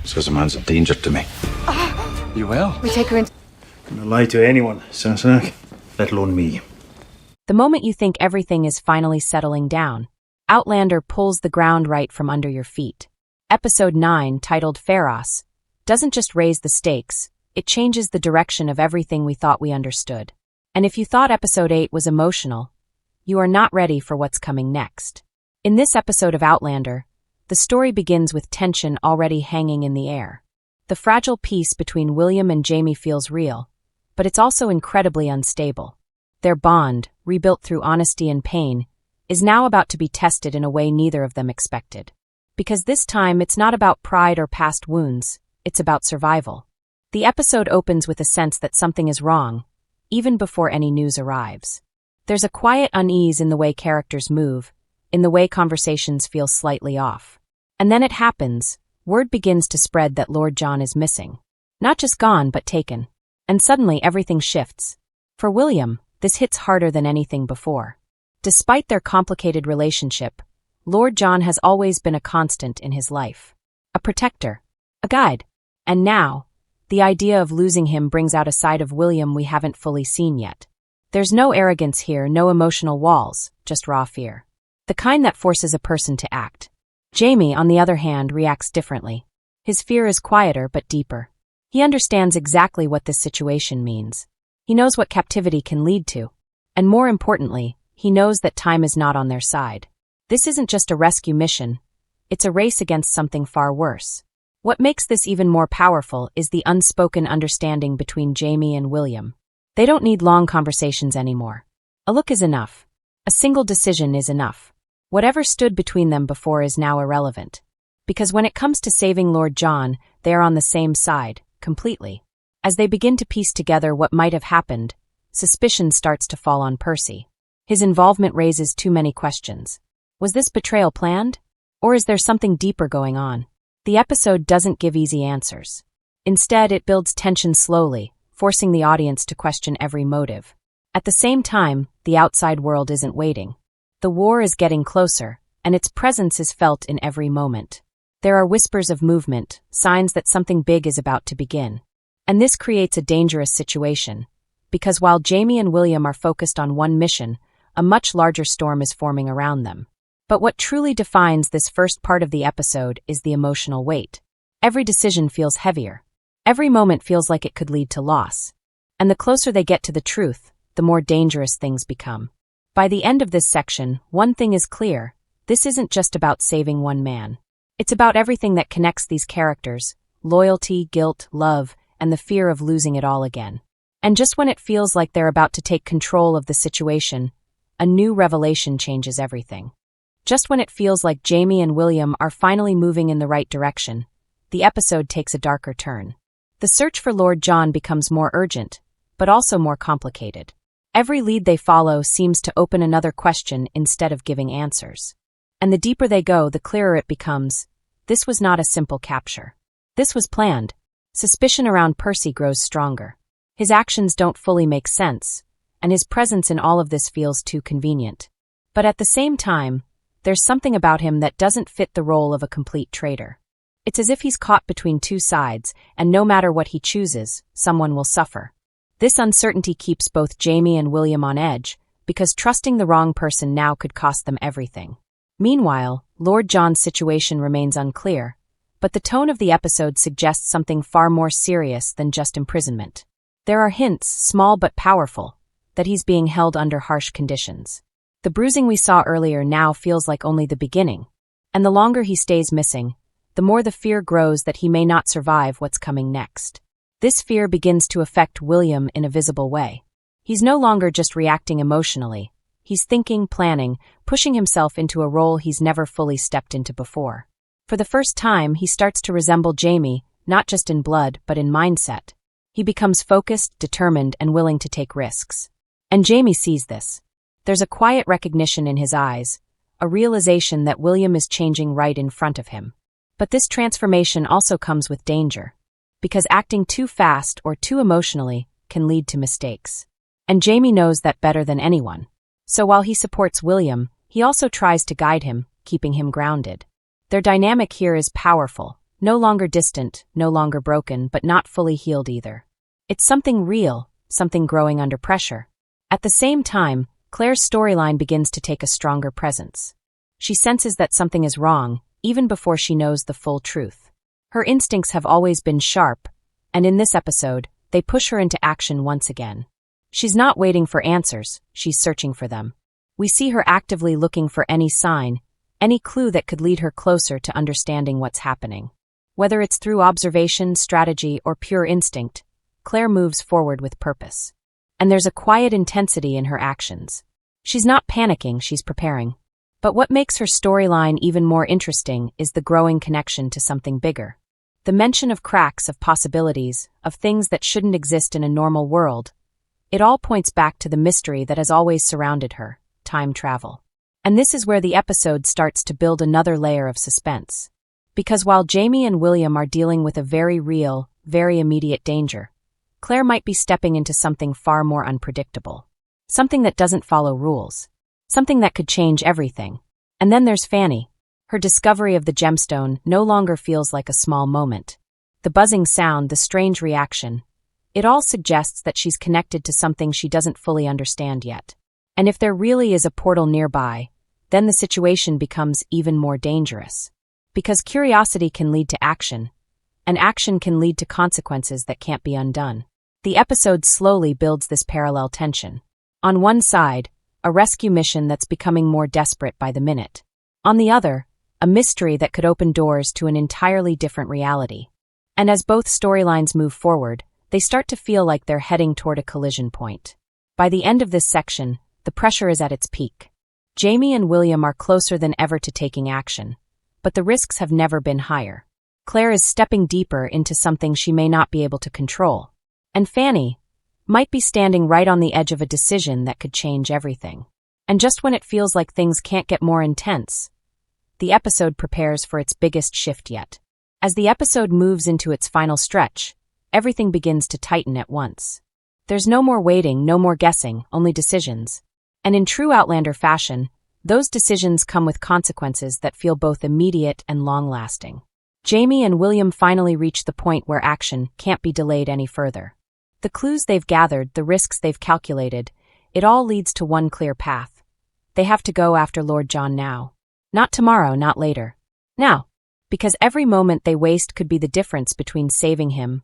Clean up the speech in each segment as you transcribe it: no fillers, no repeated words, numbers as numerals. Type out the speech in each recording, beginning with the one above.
Says a man's a danger to me. You will? We take her in. I'm not lie to anyone, Sassenach, let alone me. The moment you think everything is finally settling down, Outlander pulls the ground right from under your feet. Episode 9, titled Pharos, doesn't just raise the stakes, it changes the direction of everything we thought we understood. And if you thought Episode 8 was emotional, you are not ready for what's coming next. In this episode of Outlander, the story begins with tension already hanging in the air. The fragile peace between William and Jamie feels real, but it's also incredibly unstable. Their bond, rebuilt through honesty and pain, is now about to be tested in a way neither of them expected. Because this time it's not about pride or past wounds, it's about survival. The episode opens with a sense that something is wrong, even before any news arrives. There's a quiet unease in the way characters move, in the way conversations feel slightly off. And then it happens, word begins to spread that Lord John is missing. Not just gone, but taken. And suddenly everything shifts. For William, this hits harder than anything before. Despite their complicated relationship, Lord John has always been a constant in his life. A protector, a guide. And now, the idea of losing him brings out a side of William we haven't fully seen yet. There's no arrogance here, no emotional walls, just raw fear. The kind that forces a person to act. Jamie, on the other hand, reacts differently. His fear is quieter but deeper. He understands exactly what this situation means. He knows what captivity can lead to. And more importantly, he knows that time is not on their side. This isn't just a rescue mission. It's a race against something far worse. What makes this even more powerful is the unspoken understanding between Jamie and William. They don't need long conversations anymore. A look is enough. A single decision is enough. Whatever stood between them before is now irrelevant. Because when it comes to saving Lord John, they are on the same side, completely. As they begin to piece together what might have happened, suspicion starts to fall on Percy. His involvement raises too many questions. Was this betrayal planned? Or is there something deeper going on? The episode doesn't give easy answers. Instead, it builds tension slowly, forcing the audience to question every motive. At the same time, the outside world isn't waiting. The war is getting closer, and its presence is felt in every moment. There are whispers of movement, signs that something big is about to begin. And this creates a dangerous situation, because while Jamie and William are focused on one mission, a much larger storm is forming around them. But what truly defines this first part of the episode is the emotional weight. Every decision feels heavier. Every moment feels like it could lead to loss. And the closer they get to the truth, the more dangerous things become. By the end of this section, one thing is clear. This isn't just about saving one man. It's about everything that connects these characters: loyalty, guilt, love, and the fear of losing it all again. And just when it feels like they're about to take control of the situation, a new revelation changes everything. Just when it feels like Jamie and William are finally moving in the right direction, the episode takes a darker turn. The search for Lord John becomes more urgent, but also more complicated. Every lead they follow seems to open another question instead of giving answers. And the deeper they go, the clearer it becomes. This was not a simple capture. This was planned. Suspicion around Percy grows stronger. His actions don't fully make sense, and his presence in all of this feels too convenient. But at the same time, there's something about him that doesn't fit the role of a complete traitor. It's as if he's caught between two sides, and no matter what he chooses, someone will suffer. This uncertainty keeps both Jamie and William on edge, because trusting the wrong person now could cost them everything. Meanwhile, Lord John's situation remains unclear, but the tone of the episode suggests something far more serious than just imprisonment. There are hints, small but powerful, that he's being held under harsh conditions. The bruising we saw earlier now feels like only the beginning, and the longer he stays missing, the more the fear grows that he may not survive what's coming next. This fear begins to affect William in a visible way. He's no longer just reacting emotionally. He's thinking, planning, pushing himself into a role he's never fully stepped into before. For the first time, he starts to resemble Jamie, not just in blood, but in mindset. He becomes focused, determined, and willing to take risks. And Jamie sees this. There's a quiet recognition in his eyes, a realization that William is changing right in front of him. But this transformation also comes with danger, because acting too fast or too emotionally can lead to mistakes. And Jamie knows that better than anyone. So while he supports William, he also tries to guide him, keeping him grounded. Their dynamic here is powerful, No longer distant, no longer broken, but not fully healed either. It's something real, something growing under pressure. At the same time, Claire's storyline begins to take a stronger presence. She senses that something is wrong, even before she knows the full truth. Her instincts have always been sharp, and in this episode, they push her into action once again. She's not waiting for answers, she's searching for them. We see her actively looking for any sign, any clue that could lead her closer to understanding what's happening. Whether it's through observation, strategy, or pure instinct, Claire moves forward with purpose. And there's a quiet intensity in her actions. She's not panicking, she's preparing. But what makes her storyline even more interesting is the growing connection to something bigger. The mention of cracks, of possibilities, of things that shouldn't exist in a normal world. It all points back to the mystery that has always surrounded her, time travel. And this is where the episode starts to build another layer of suspense. Because while Jamie and William are dealing with a very real, very immediate danger, Claire might be stepping into something far more unpredictable. Something that doesn't follow rules. Something that could change everything. And then there's Fanny. Her discovery of the gemstone no longer feels like a small moment. The buzzing sound, the strange reaction. It all suggests that she's connected to something she doesn't fully understand yet. And if there really is a portal nearby, then the situation becomes even more dangerous. Because curiosity can lead to action, and action can lead to consequences that can't be undone. The episode slowly builds this parallel tension. On one side, a rescue mission that's becoming more desperate by the minute. On the other, a mystery that could open doors to an entirely different reality. And as both storylines move forward, they start to feel like they're heading toward a collision point. By the end of this section, the pressure is at its peak. Jamie and William are closer than ever to taking action, but the risks have never been higher. Claire is stepping deeper into something she may not be able to control. And Fanny might be standing right on the edge of a decision that could change everything. And just when it feels like things can't get more intense, the episode prepares for its biggest shift yet. As the episode moves into its final stretch, everything begins to tighten at once. There's no more waiting, no more guessing, only decisions. And in true Outlander fashion, those decisions come with consequences that feel both immediate and long-lasting. Jamie and William finally reach the point where action can't be delayed any further. The clues they've gathered, the risks they've calculated, it all leads to one clear path. They have to go after Lord John now. Not tomorrow, not later. Now. Because every moment they waste could be the difference between saving him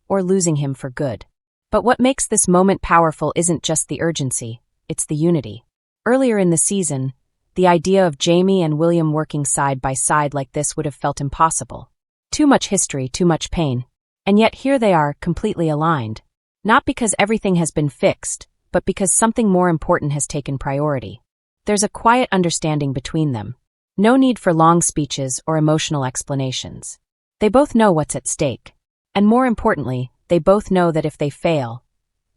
or losing him for good. But what makes this moment powerful isn't just the urgency, it's the unity. Earlier in the season, the idea of Jamie and William working side by side like this would have felt impossible. Too much history, too much pain. And yet here they are, completely aligned. Not because everything has been fixed, but because something more important has taken priority. There's a quiet understanding between them. No need for long speeches or emotional explanations. They both know what's at stake. And more importantly, they both know that if they fail,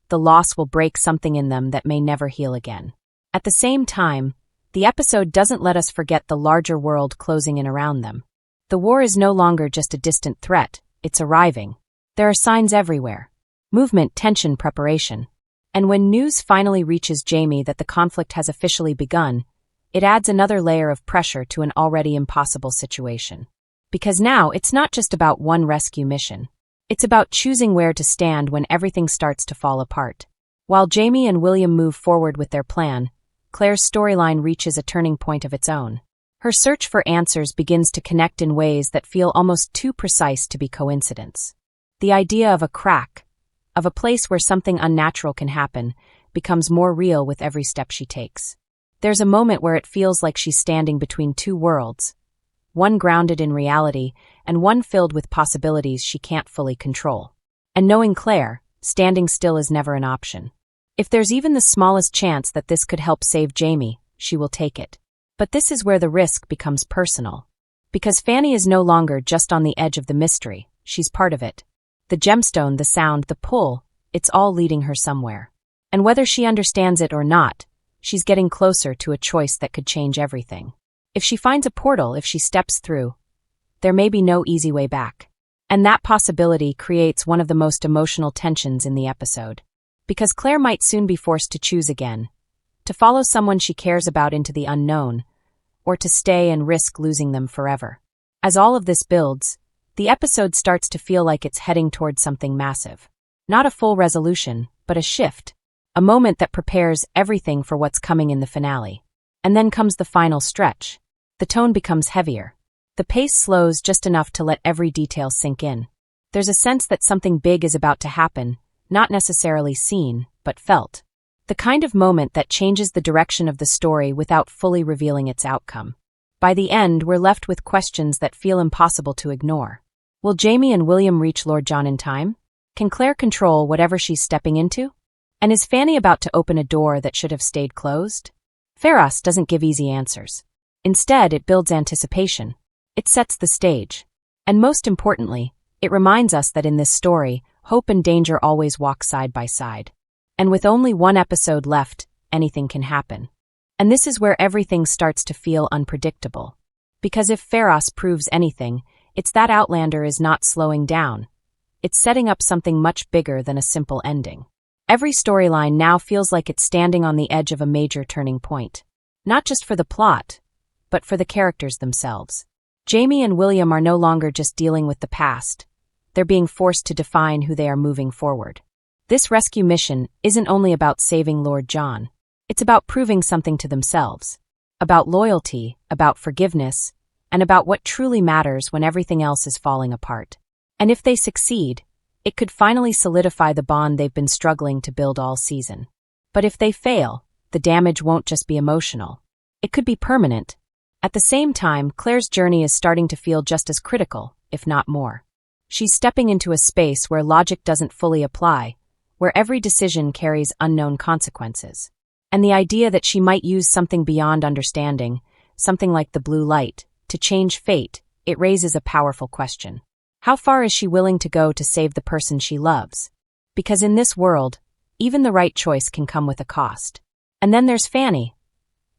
the loss will break something in them that may never heal again. At the same time, the episode doesn't let us forget the larger world closing in around them. The war is no longer just a distant threat, it's arriving. There are signs everywhere. Movement, tension, preparation. And when news finally reaches Jamie that the conflict has officially begun, it adds another layer of pressure to an already impossible situation. Because now it's not just about one rescue mission. It's about choosing where to stand when everything starts to fall apart. While Jamie and William move forward with their plan, Claire's storyline reaches a turning point of its own. Her search for answers begins to connect in ways that feel almost too precise to be coincidence. The idea of a crack, of a place where something unnatural can happen, becomes more real with every step she takes. There's a moment where it feels like she's standing between two worlds, one grounded in reality and one filled with possibilities she can't fully control. And knowing Claire, standing still is never an option. If there's even the smallest chance that this could help save Jamie, she will take it. But this is where the risk becomes personal. Because Fanny is no longer just on the edge of the mystery, she's part of it. The gemstone, the sound, the pull, it's all leading her somewhere. And whether she understands it or not, she's getting closer to a choice that could change everything. If she finds a portal, if she steps through, there may be no easy way back. And that possibility creates one of the most emotional tensions in the episode. Because Claire might soon be forced to choose again, to follow someone she cares about into the unknown, or to stay and risk losing them forever. As all of this builds, The episode starts to feel like it's heading towards something massive. Not a full resolution, but a shift. A moment that prepares everything for what's coming in the finale. And then comes the final stretch. The tone becomes heavier. The pace slows just enough to let every detail sink in. There's a sense that something big is about to happen, not necessarily seen, but felt. The kind of moment that changes the direction of the story without fully revealing its outcome. By the end, we're left with questions that feel impossible to ignore. Will Jamie and William reach Lord John in time? Can Claire control whatever she's stepping into? And is Fanny about to open a door that should have stayed closed? Pharos doesn't give easy answers. Instead, it builds anticipation. It sets the stage. And most importantly, it reminds us that in this story, hope and danger always walk side by side. And with only one episode left, anything can happen. And this is where everything starts to feel unpredictable. Because if Pharos proves anything, it's that Outlander is not slowing down. It's setting up something much bigger than a simple ending. Every storyline now feels like it's standing on the edge of a major turning point. Not just for the plot, but for the characters themselves. Jamie and William are no longer just dealing with the past. They're being forced to define who they are moving forward. This rescue mission isn't only about saving Lord John. It's about proving something to themselves. About loyalty, about forgiveness, and about what truly matters when everything else is falling apart. And if they succeed, it could finally solidify the bond they've been struggling to build all season. But if they fail, the damage won't just be emotional. It could be permanent. At the same time, Claire's journey is starting to feel just as critical, if not more. She's stepping into a space where logic doesn't fully apply, where every decision carries unknown consequences. And the idea that she might use something beyond understanding, something like the blue light, to change fate, it raises a powerful question. How far is she willing to go to save the person she loves? Because in this world, even the right choice can come with a cost. And then there's Fanny.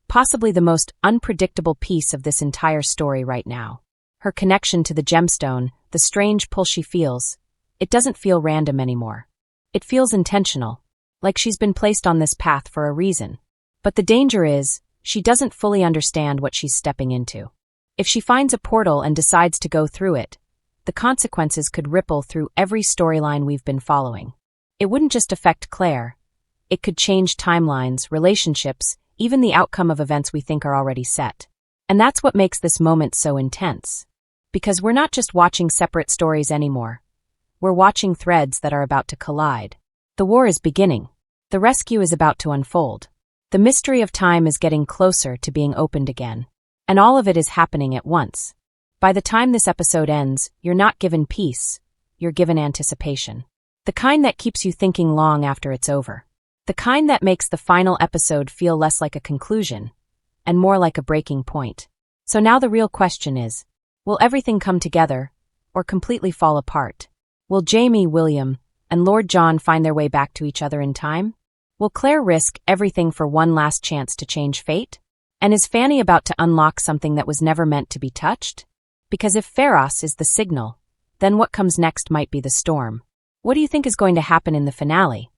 Possibly the most unpredictable piece of this entire story right now. Her connection to the gemstone, the strange pull she feels, it doesn't feel random anymore. It feels intentional, like she's been placed on this path for a reason. But the danger is, she doesn't fully understand what she's stepping into. If she finds a portal and decides to go through it, the consequences could ripple through every storyline we've been following. It wouldn't just affect Claire. It could change timelines, relationships, even the outcome of events we think are already set. And that's what makes this moment so intense. Because we're not just watching separate stories anymore. We're watching threads that are about to collide. The war is beginning. The rescue is about to unfold. The mystery of time is getting closer to being opened again. And all of it is happening at once. By the time this episode ends, you're not given peace. You're given anticipation. The kind that keeps you thinking long after it's over. The kind that makes the final episode feel less like a conclusion and more like a breaking point. So now the real question is, will everything come together or completely fall apart? Will Jamie, William, and Lord John find their way back to each other in time? Will Claire risk everything for one last chance to change fate? And is Fanny about to unlock something that was never meant to be touched? Because if Pharos is the signal, then what comes next might be the storm. What do you think is going to happen in the finale?